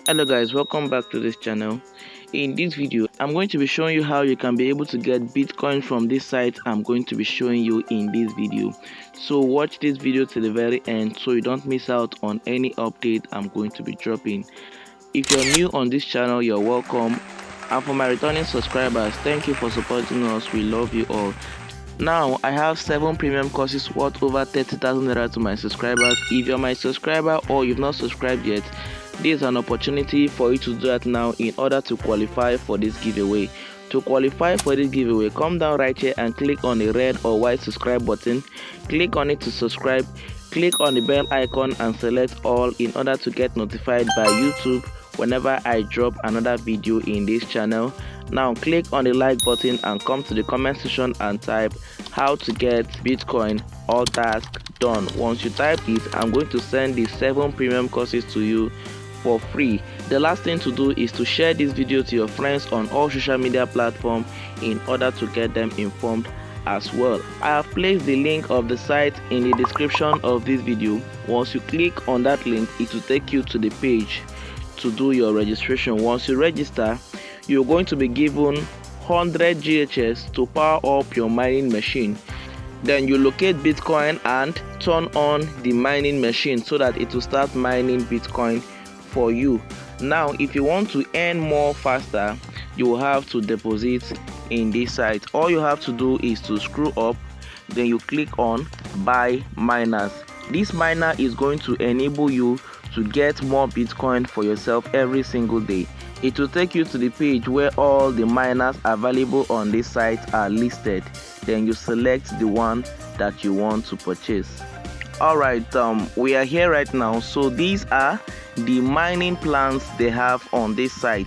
Hello guys, welcome back to this channel. In this video I'm going to be showing you how you can be able to get Bitcoin from this site I'm going to be showing you in this video. So watch this video to the very end so you don't miss out on any update I'm going to be dropping. If you're new on this channel, you're welcome, and for my returning subscribers, thank you for supporting us. We love you all. Now I have 7 premium courses worth over 30,000 naira to my subscribers. If you're my subscriber or you've not subscribed yet, this is an opportunity for you to do that now in order to qualify for this giveaway. To qualify for this giveaway, come down right here and click on the red or white subscribe button. Click on it to subscribe. Click on the bell icon and select all in order to get notified by YouTube whenever I drop another video in this channel. Now click on the like button and come to the comment section and type how to get Bitcoin, all task done. Once you type it, I'm going to send the 7 premium courses to you for free. The last thing to do is to share this video to your friends on all social media platforms in order to get them informed as well. I have placed the link of the site in the description of this video. Once you click on that link, it will take you to the page to do your registration. Once you register, you're going to be given 100 GHS to power up your mining machine. Then you locate Bitcoin and turn on the mining machine so that it will start mining Bitcoin for you. Now if you want to earn more faster, you will have to deposit in this site. All you have to do is to scroll up, then you click on buy miners. This miner is going to enable you to get more Bitcoin for yourself every single day. It will take you to the page where all the miners available on this site are listed. Then you select the one that you want to purchase. Alright, we are here right now. So these are the mining plans they have on this site.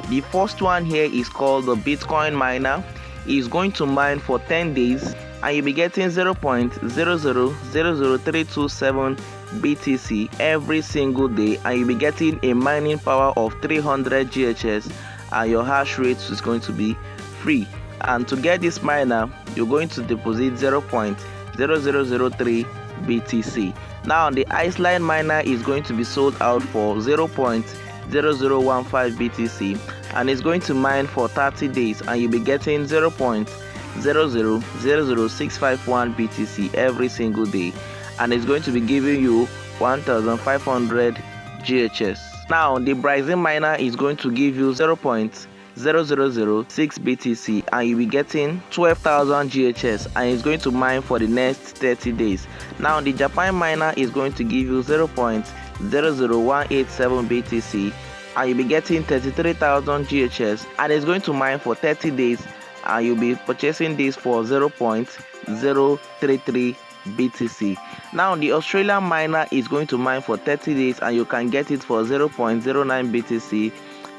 The first one here is called the Bitcoin miner. It's going to mine for 10 days and you'll be getting 0.0000327 BTC every single day, and you'll be getting a mining power of 300 GHS and your hash rate is going to be free. And to get this miner, you're going to deposit 0.0003 BTC. Now the Iceland miner is going to be sold out for 0.0015 BTC and it's going to mine for 30 days and you'll be getting 0.0000651 BTC every single day, and it's going to be giving you 1,500 GHS. Now the Brazil miner is going to give you 0.0006 BTC and you'll be getting 12,000 GHS and it's going to mine for the next 30 days. Now the Japan miner is going to give you 0.00187 BTC and you'll be getting 33,000 GHS and it's going to mine for 30 days and you'll be purchasing this for 0.033 BTC. Now the Australian miner is going to mine for 30 days and you can get it for 0.09 BTC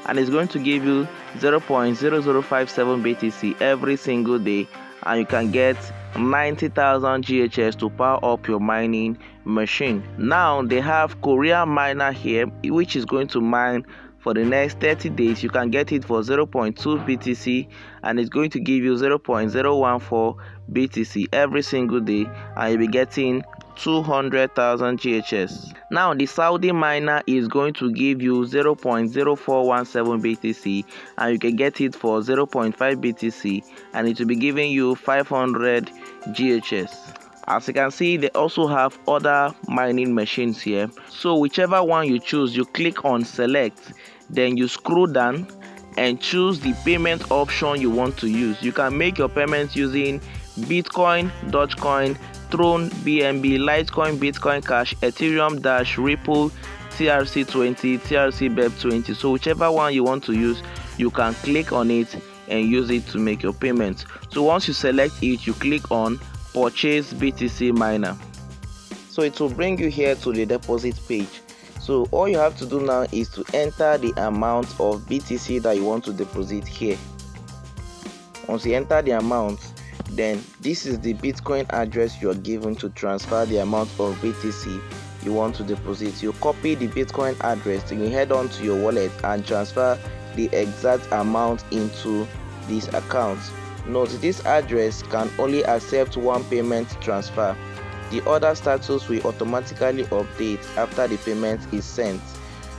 and it's going to give you 0.0057 BTC every single day and you can get 90,000 GHS to power up your mining machine. Now they have Korean miner here which is going to mine for the next 30 days. You can get it for 0.2 BTC and it's going to give you 0.014 BTC every single day and you'll be getting 200,000 GHS. Now the Saudi miner is going to give you 0.0417 BTC and you can get it for 0.5 BTC and it will be giving you 500 GHS. As you can see, they also have other mining machines here. So whichever one you choose, you click on select, then you scroll down and choose the payment option you want to use. You can make your payments using Bitcoin, Dogecoin, Tron, BNB, Litecoin, Bitcoin Cash, Ethereum Dash, Ripple, TRC20, TRC BEP20. So whichever one you want to use, you can click on it and use it to make your payments. So once you select it, you click on purchase BTC miner. So it will bring you here to the deposit page. So all you have to do now is to enter the amount of BTC that you want to deposit here. Once you enter the amount, then this is the Bitcoin address you are given to transfer the amount of BTC you want to deposit. You copy the Bitcoin address, then you head on to your wallet and transfer the exact amount into this account. Note, this address can only accept one payment transfer. The other status will automatically update after the payment is sent.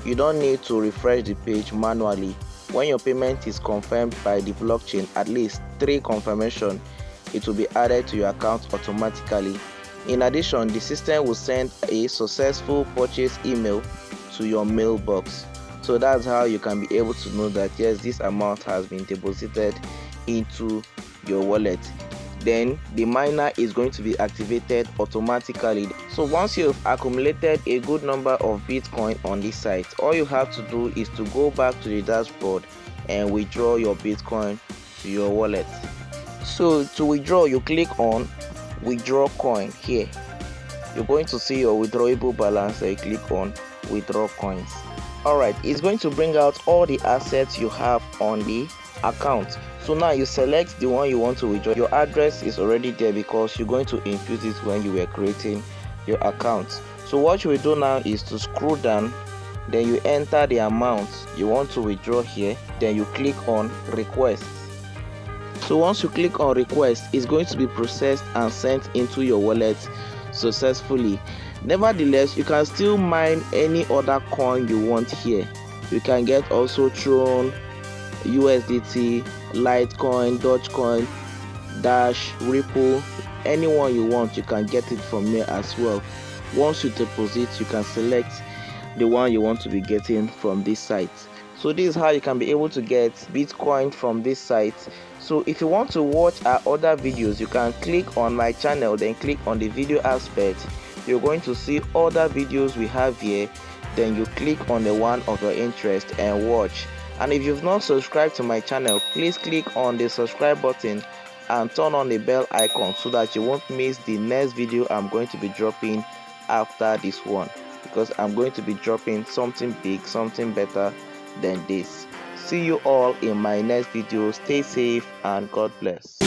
You don't need to refresh the page manually. When your payment is confirmed by the blockchain, at least 3 confirmation, it will be added to your account automatically. In addition, the system will send a successful purchase email to your mailbox. So that's how you can be able to know that yes, this amount has been deposited into your wallet. Then the miner is going to be activated automatically. So once you've accumulated a good number of Bitcoin on this site, all you have to do is to go back to the dashboard and withdraw your Bitcoin to your wallet. So to withdraw, you click on withdraw coin here. You're going to see your withdrawable balance and you click on withdraw coins. Alright, it's going to bring out all the assets you have on the account. So now you select the one you want to withdraw. Your address is already there because you're going to input it when you were creating your account. So what you will do now is to scroll down, then you enter the amount you want to withdraw here, then you click on request. So once you click on request, it's going to be processed and sent into your wallet successfully. Nevertheless, you can still mine any other coin you want here. You can get also Tron, USDT, Litecoin, Dogecoin, Dash, Ripple, anyone you want, you can get it from here as well. Once you deposit, you can select the one you want to be getting from this site. So this is how you can be able to get Bitcoin from this site. So if you want to watch our other videos, you can click on my channel, then click on the video aspect. You're going to see other videos we have here, then you click on the one of your interest and watch. And if you've not subscribed to my channel, please click on the subscribe button and turn on the bell icon so that you won't miss the next video I'm going to be dropping after this one, because I'm going to be dropping something big, something better than this. See you all in my next video. Stay safe and God bless.